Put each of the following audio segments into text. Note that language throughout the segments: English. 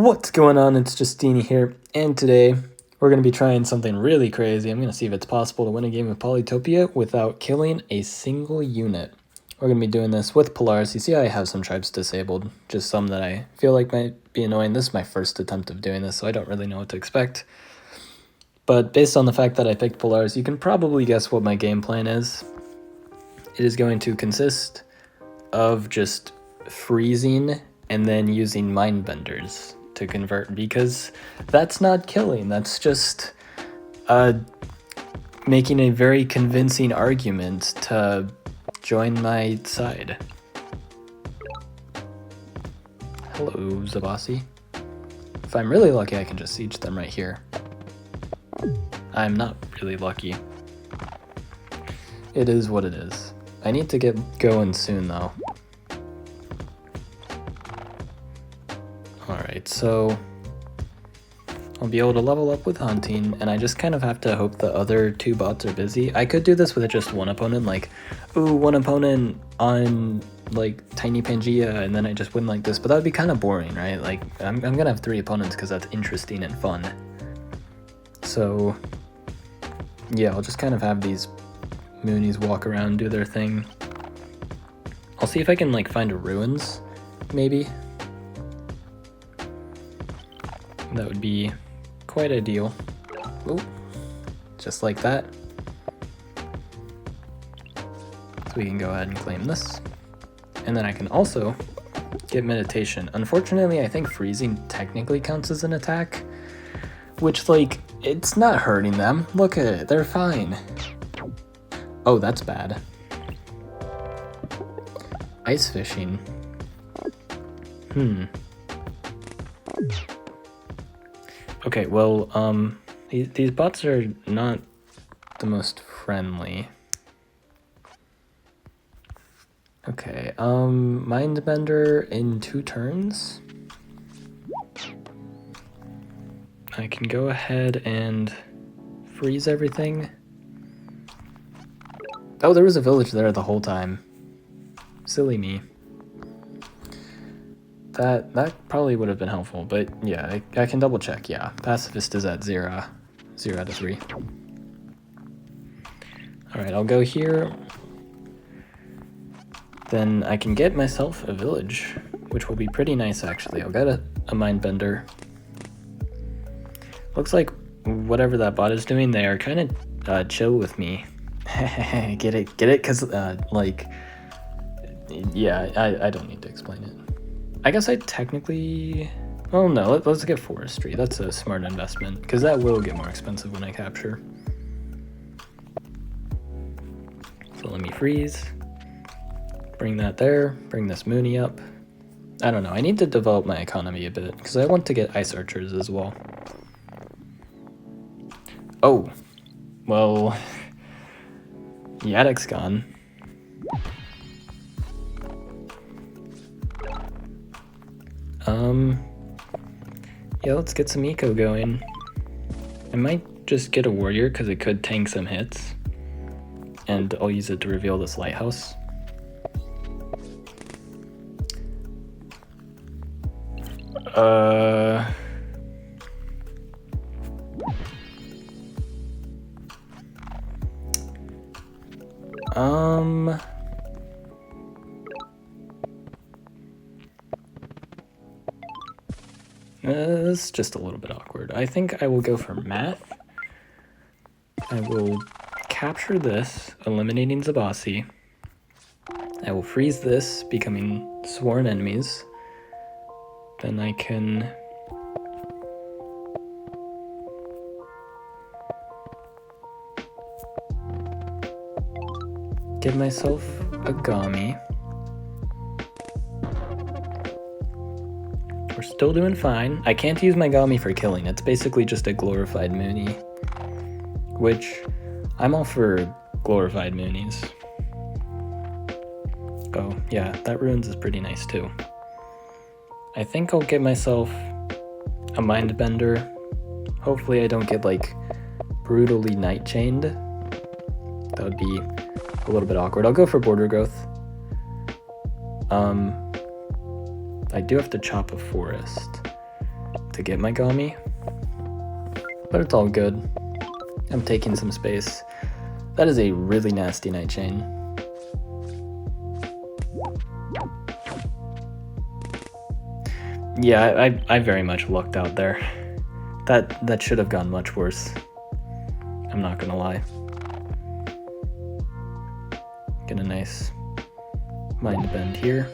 What's going on? It's Justeeni here, and today we're going to be trying something really crazy. I'm going to see if it's possible to win a game of Polytopia without killing a single unit. We're going to be doing this with Polaris. You see I have some tribes disabled, just some that I feel like might be annoying. This is my first attempt of doing this, so I don't really know what to expect. But based on the fact that I picked Polaris, you can probably guess what my game plan is. It is going to consist of just freezing and then using mind benders to convert, because that's not killing, that's just making a very convincing argument to join my side. Hello, Zabasi. If I'm really lucky, I can just siege them right here. I'm not really lucky. It is what it is. I need to get going soon though. Alright, so I'll be able to level up with hunting, and I just kind of have to hope the other two bots are busy. I could do this with just one opponent, like, ooh, one opponent on, like, Tiny Pangea, and then I just win like this, but that would be kind of boring, right? Like, I'm gonna have 3 opponents because that's interesting and fun. So, yeah, I'll just kind of have these Moonies walk around, do their thing. I'll see if I can, like, find a ruins, maybe. That would be quite ideal. Ooh, just like that. So we can go ahead and claim this. And then I can also get meditation. Unfortunately, I think freezing technically counts as an attack, which, like, it's not hurting them. Look at it, they're fine. Oh, that's bad. Ice fishing. Okay, well, these bots are not the most friendly. Okay, Mindbender in 2 turns. I can go ahead and freeze everything. Oh, there was a village there the whole time. Silly me. That probably would have been helpful, but yeah, I can double check. Yeah, pacifist is at 0 out of 3. Alright, I'll go here. Then I can get myself a village, which will be pretty nice actually. I'll get a mindbender. Looks like whatever that bot is doing, they are kind of chill with me. Get it? Because, like, yeah, I don't need to explain it. I guess I technically... Oh no, let's get forestry. That's a smart investment, because that will get more expensive when I capture. So let me freeze. Bring that there. Bring this Moonie up. I don't know, I need to develop my economy a bit, because I want to get ice archers as well. Oh, well... Yadek's gone. Yeah, let's get some eco going. I might just get a warrior because it could tank some hits. And I'll use it to reveal this lighthouse. This is just a little bit awkward. I think I will go for math. I will capture this, eliminating Zabasi. I will freeze this, becoming sworn enemies. Then I can... give myself a Gami. We're still doing fine. I can't use my Gami for killing. It's basically just a glorified Moonie. Which, I'm all for glorified Moonies. Oh, yeah, that ruins is pretty nice too. I think I'll get myself a Mindbender. Hopefully I don't get, like, brutally night chained. That would be a little bit awkward. I'll go for border growth. I do have to chop a forest. to get my Gami. But it's all good. I'm taking some space. That is a really nasty night chain. Yeah, I very much lucked out there. That should have gone much worse. I'm not gonna lie. Get a nice mind bend here.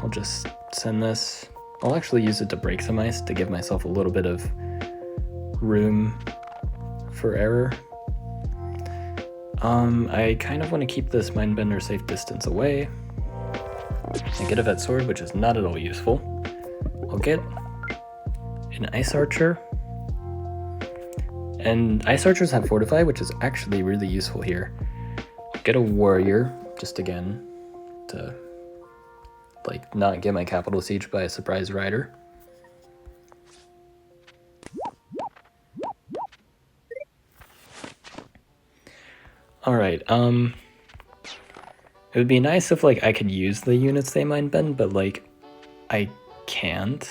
I'll just send this. I'll actually use it to break some ice to give myself a little bit of room for error. I kind of want to keep this mindbender safe distance away. I get a vet sword, which is not at all useful. I'll get an ice archer. And ice archers have fortify, which is actually really useful here. Get a warrior, just again, to like not get my capital siege by a surprise rider. Alright, it would be nice if like I could use the units they mind bend, but like I can't.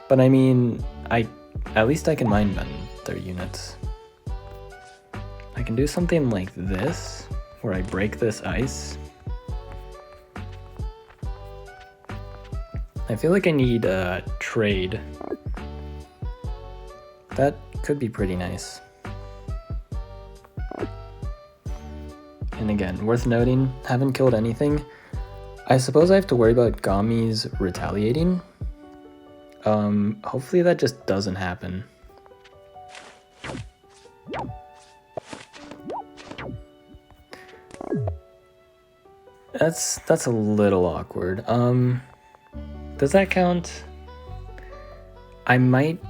But I mean, at least I can mind bend their units. I can do something like this, where I break this ice. I feel like I need a trade. That could be pretty nice. And again, worth noting, haven't killed anything. I suppose I have to worry about Gami's retaliating. Hopefully that just doesn't happen. That's a little awkward. Does that count? I might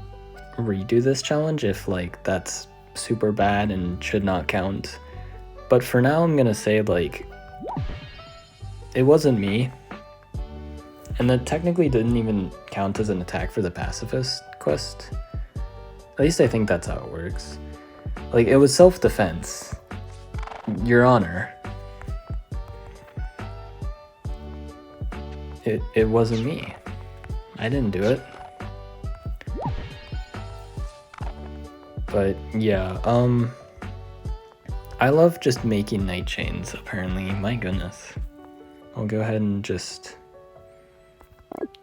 redo this challenge if like that's super bad and should not count. But for now I'm gonna say like it wasn't me. And that technically didn't even count as an attack for the pacifist quest. At least I think that's how it works. Like, it was self-defense. Your Honor. It wasn't me. I didn't do it. But yeah, I love just making night chains, apparently. My goodness. I'll go ahead and just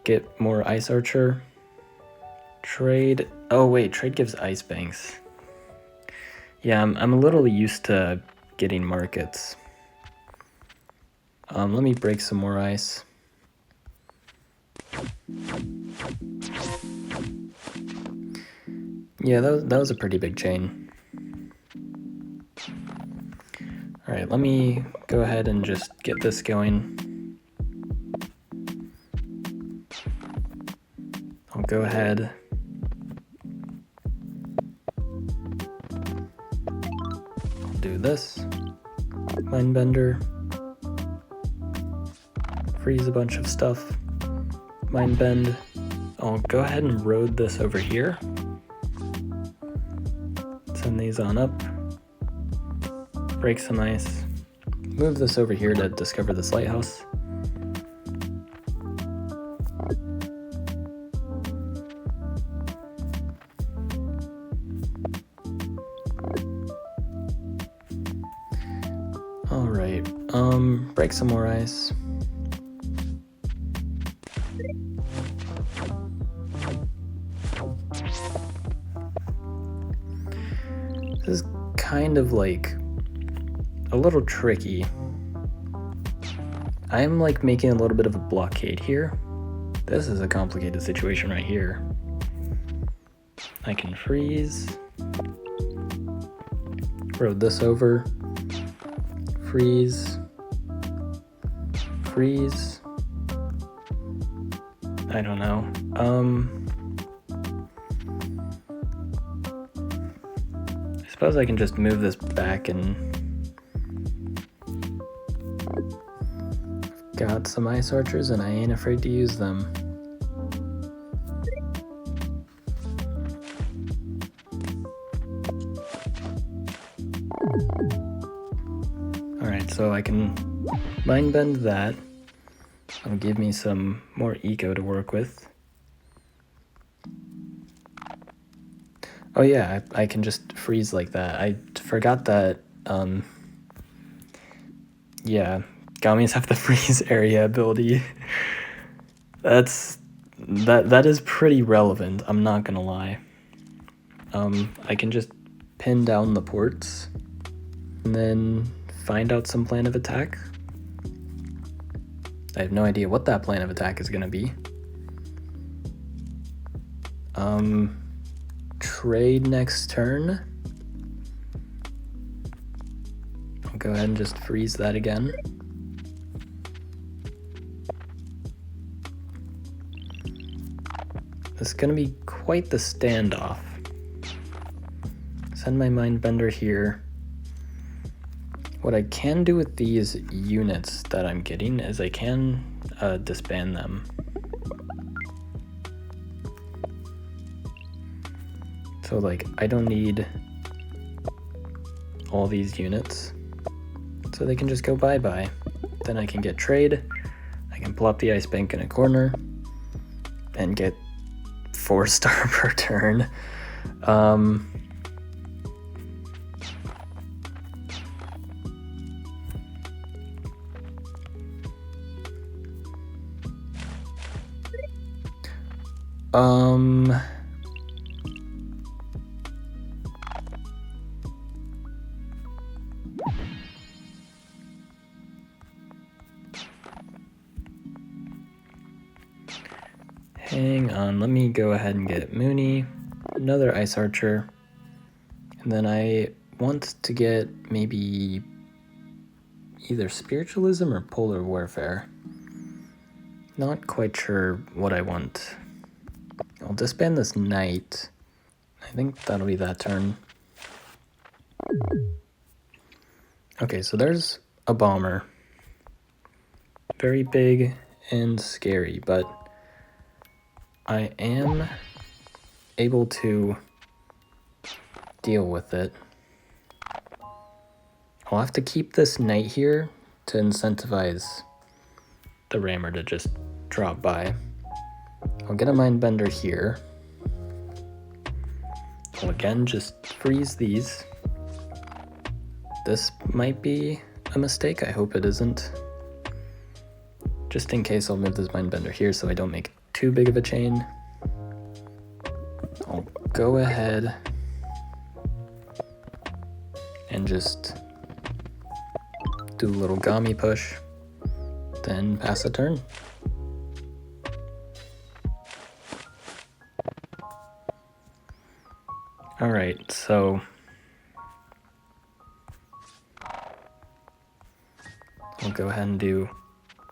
get more ice archer. Trade. Oh wait, trade gives ice banks. Yeah, I'm a little used to getting markets. Let me break some more ice. Yeah, that was a pretty big chain. Alright, let me go ahead and just get this going. I'll go ahead. I'll do this. Mindbender. Freeze a bunch of stuff. Mindbend. I'll go ahead and road this over here. Send these on up. Break some ice. Move this over here to discover this lighthouse. Alright, break some more ice. This is kind of like a little tricky. I'm like making a little bit of a blockade here. This is a complicated situation right here. I can freeze. Road this over. Freeze. Freeze. I don't know. I suppose I can just move this back and got some ice archers and I ain't afraid to use them. Alright, so I can mind bend that. It'll give me some more eco to work with. Oh yeah, I can just freeze like that. I forgot that, yeah, Gummies have the freeze area ability. That is pretty relevant, I'm not gonna lie. I can just pin down the ports and then find out some plan of attack. I have no idea what that plan of attack is gonna be. Trade next turn. I'll go ahead and just freeze that again. This is gonna be quite the standoff. Send my Mindbender here. What I can do with these units that I'm getting is I can disband them. So like, I don't need all these units, so they can just go bye-bye. Then I can get trade, I can plop the Ice Bank in a corner, and get 4-star per turn. Hang on, let me go ahead and get Mooney, another Ice Archer, and then I want to get maybe either Spiritualism or Polar Warfare. Not quite sure what I want. I'll disband this Knight. I think that'll be that turn. Okay, so there's a Bomber. Very big and scary, but I am able to deal with it. I'll have to keep this Knight here to incentivize the Rammer to just drop by. I'll get a Mindbender here. I'll again just freeze these. This might be a mistake, I hope it isn't. Just in case, I'll move this Mindbender here so I don't make too big of a chain. I'll go ahead and just do a little Gami push, then pass the turn. Alright, so I'll go ahead and do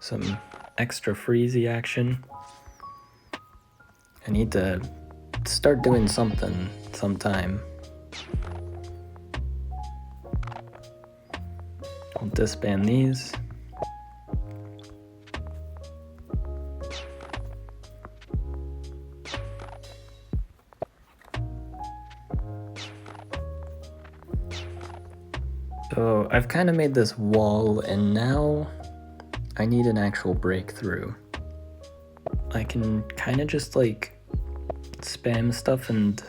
some extra freezy action. I need to start doing something sometime. I'll disband these. So I've kind of made this wall, and now I need an actual breakthrough. I can kind of just like spam stuff and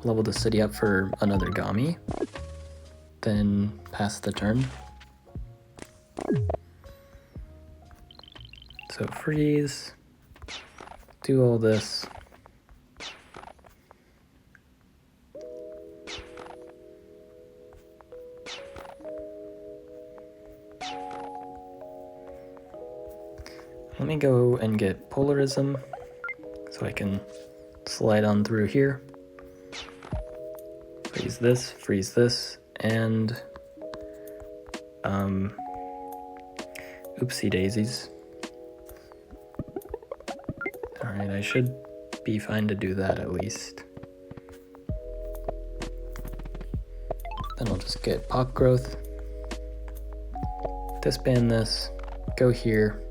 level the city up for another Gami, then pass the turn. So freeze, do all this. Let me go and get Polarism so I can slide on through here. Freeze this, and oopsie daisies. Alright, I should be fine to do that at least. Then I'll just get Pop Growth, disband this, go here.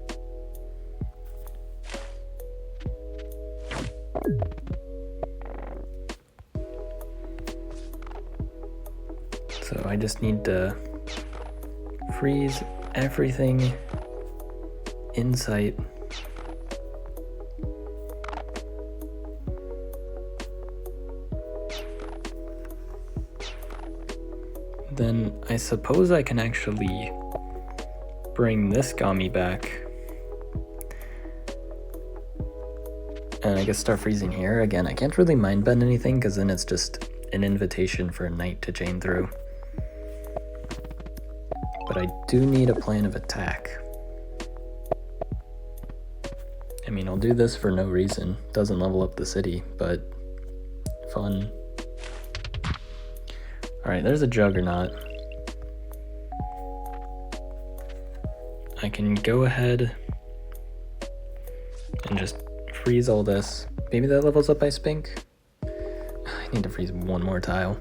So I just need to freeze everything in sight. Then I suppose I can actually bring this Gami back. And I guess start freezing here. Again, I can't really mind bend anything because then it's just an invitation for a knight to chain through. But I do need a plan of attack. I mean, I'll do this for no reason. Doesn't level up the city, but fun. Alright, there's a Juggernaut. I can go ahead and just freeze all this. Maybe that levels up by Spink? I need to freeze one more tile.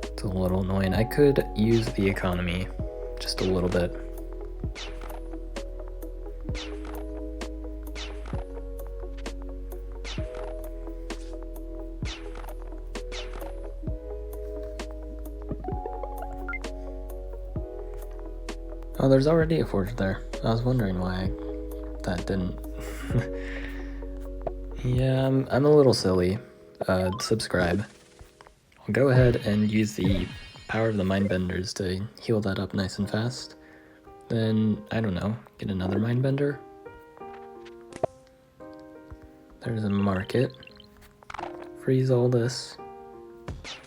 It's a little annoying. I could use the economy just a little bit. Oh, there's already a forge there. I was wondering why that didn't. Yeah, I'm a little silly. Subscribe. I'll go ahead and use the power of the Mindbenders to heal that up nice and fast. Then, I don't know, get another Mindbender. There's a market. Freeze all this.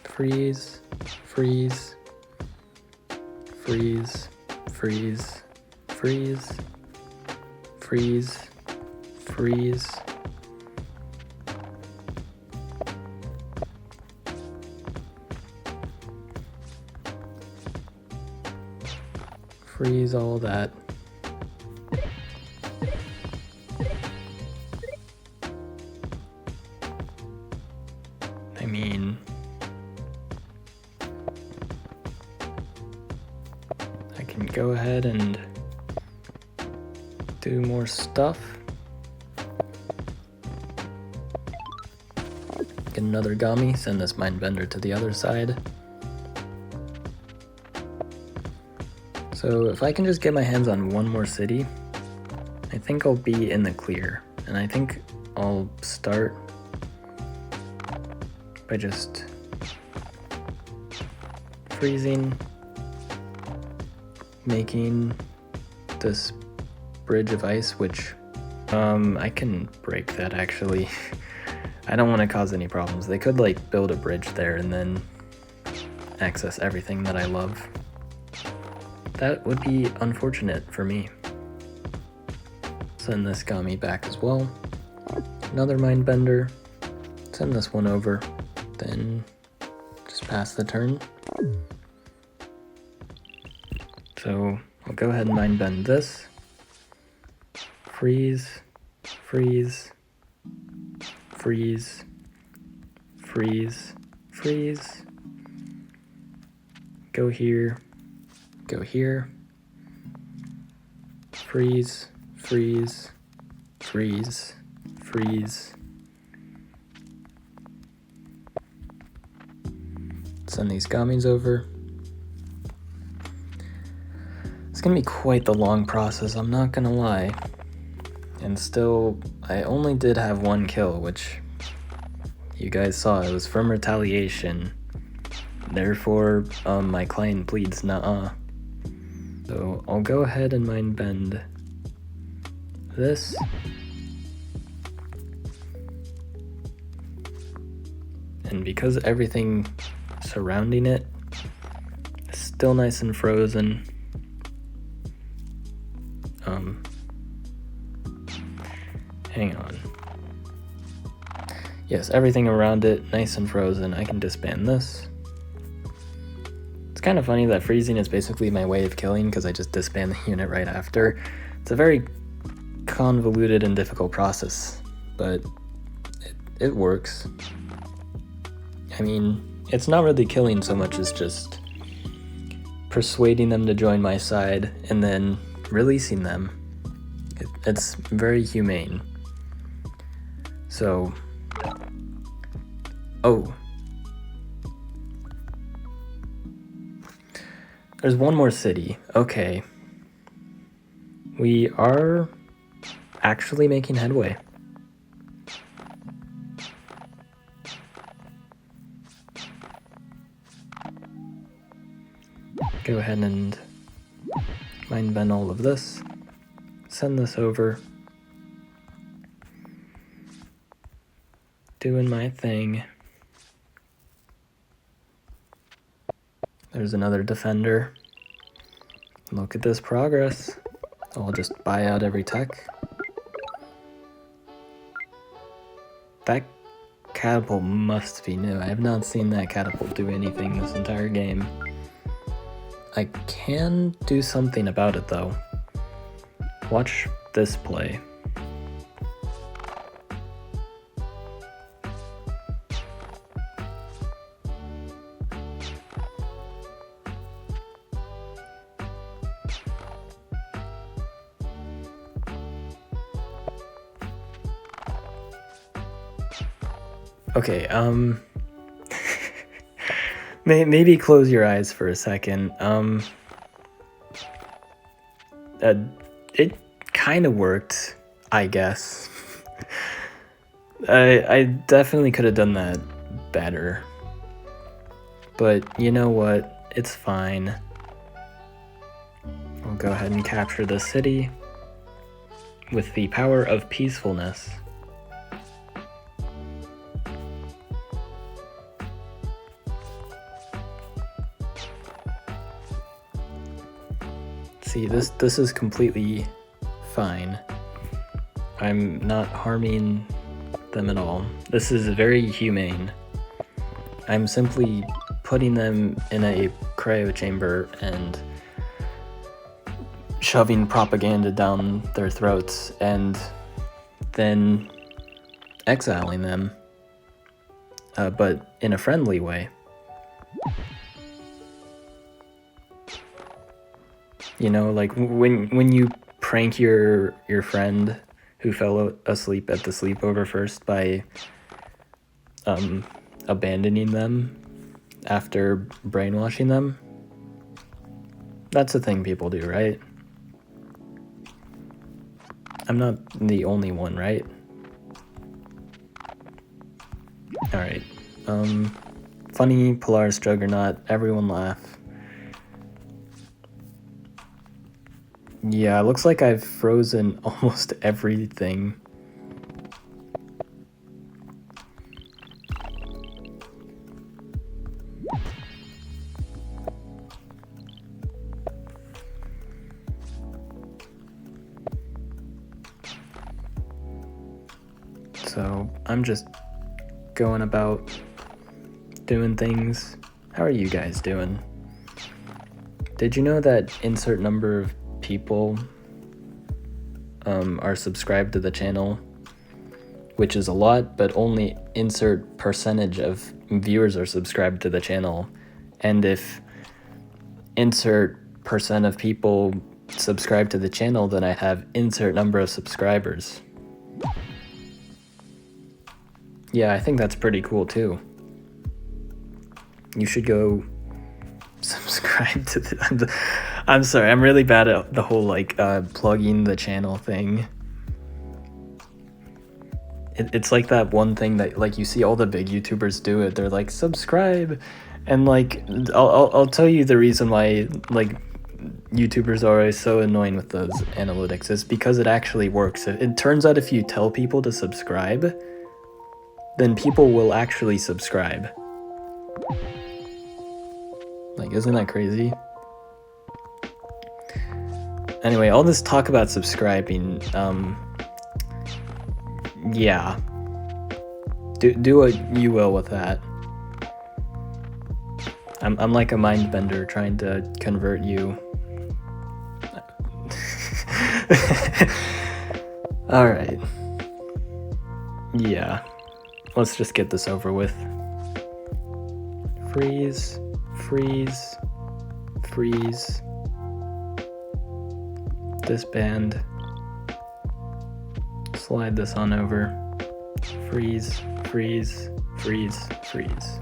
Freeze. Freeze. Freeze. Freeze. Freeze. Freeze. Freeze. Freeze all that. I mean, I can go ahead and do more stuff. Get another Gami, send this Mindbender to the other side. So if I can just get my hands on one more city, I think I'll be in the clear. And I think I'll start by just freezing, making this bridge of ice, which I can break that actually. I don't want to cause any problems. They could like build a bridge there and then access everything that I love. That would be unfortunate for me. Send this Gami back as well. Another Mindbender. Send this one over. Then just pass the turn. So I'll go ahead and Mindbend this. Freeze. Freeze. Freeze. Freeze. Freeze. Go here. Go here. Freeze, freeze, freeze, freeze. Send these Gamis over. It's gonna be quite the long process, I'm not gonna lie. And still, I only did have one kill, which you guys saw. It was from retaliation. Therefore, my client pleads nuh-uh. So I'll go ahead and Mindbend this. And because everything surrounding it is still nice and frozen, hang on. Yes, everything around it nice and frozen. I can disband this. It's kind of funny that freezing is basically my way of killing because I just disband the unit right after. It's a very convoluted and difficult process, but it works. I mean, it's not really killing so much as just persuading them to join my side and then releasing them. It's very humane. So, oh. There's one more city. Okay. We are actually making headway. Go ahead and mind bend all of this. Send this over. Doing my thing. There's another defender. Look at this progress. I'll just buy out every tech. That catapult must be new. I have not seen that catapult do anything this entire game. I can do something about it though. Watch this play. Okay, maybe close your eyes for a second. It kind of worked, I guess. I definitely could have done that better. But you know what? It's fine. I'll go ahead and capture the city with the power of peacefulness. See, this is completely fine. I'm not harming them at all. This is very humane. I'm simply putting them in a cryo chamber and shoving propaganda down their throats and then exiling them, but in a friendly way. You know, like when you prank your friend who fell asleep at the sleepover first by abandoning them after brainwashing them. That's a thing people do, right? I'm not the only one, right? Alright. Funny Polaris Juggernaut, everyone laugh. Yeah, it looks like I've frozen almost everything. So I'm just going about doing things. How are you guys doing? Did you know that insert number of people are subscribed to the channel, which is a lot, but only insert percentage of viewers are subscribed to the channel, and if insert percent of people subscribe to the channel, then I have insert number of subscribers. Yeah, I think that's pretty cool too. You should go subscribe to the I'm sorry, I'm really bad at the whole like plugging the channel thing. It's like that one thing that like you see all the big YouTubers do it. They're like subscribe, and like I'll tell you the reason why like YouTubers are always so annoying with those analytics is because it actually works. It turns out if you tell people to subscribe, then people will actually subscribe. Like, isn't that crazy? Anyway, all this talk about subscribing, yeah. Do what you will with that. I'm like a mind bender trying to convert you. Alright. Yeah. Let's just get this over with. Freeze, freeze, freeze. Disband. Slide this on over. Freeze, freeze, freeze, freeze.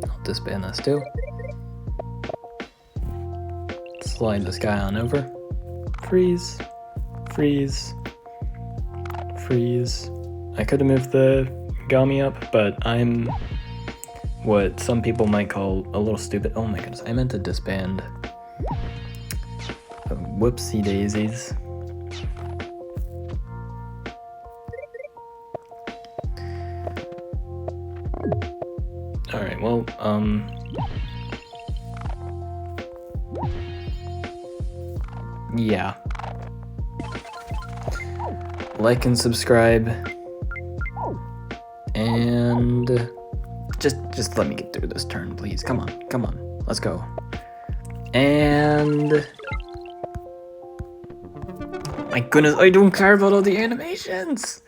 I'll disband this too. slide this guy on over. Freeze, freeze, freeze. I could have moved the Gami up, but I'm what some people might call a little stupid. Oh my goodness, I meant to disband. Whoopsie daisies. Alright, well, yeah. Like and subscribe. And just let me get through this turn, please. Come on, let's go. And my goodness, I don't care about all the animations.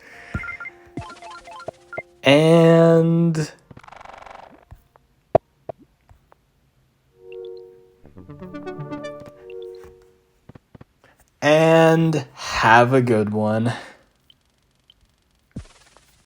And have a good one.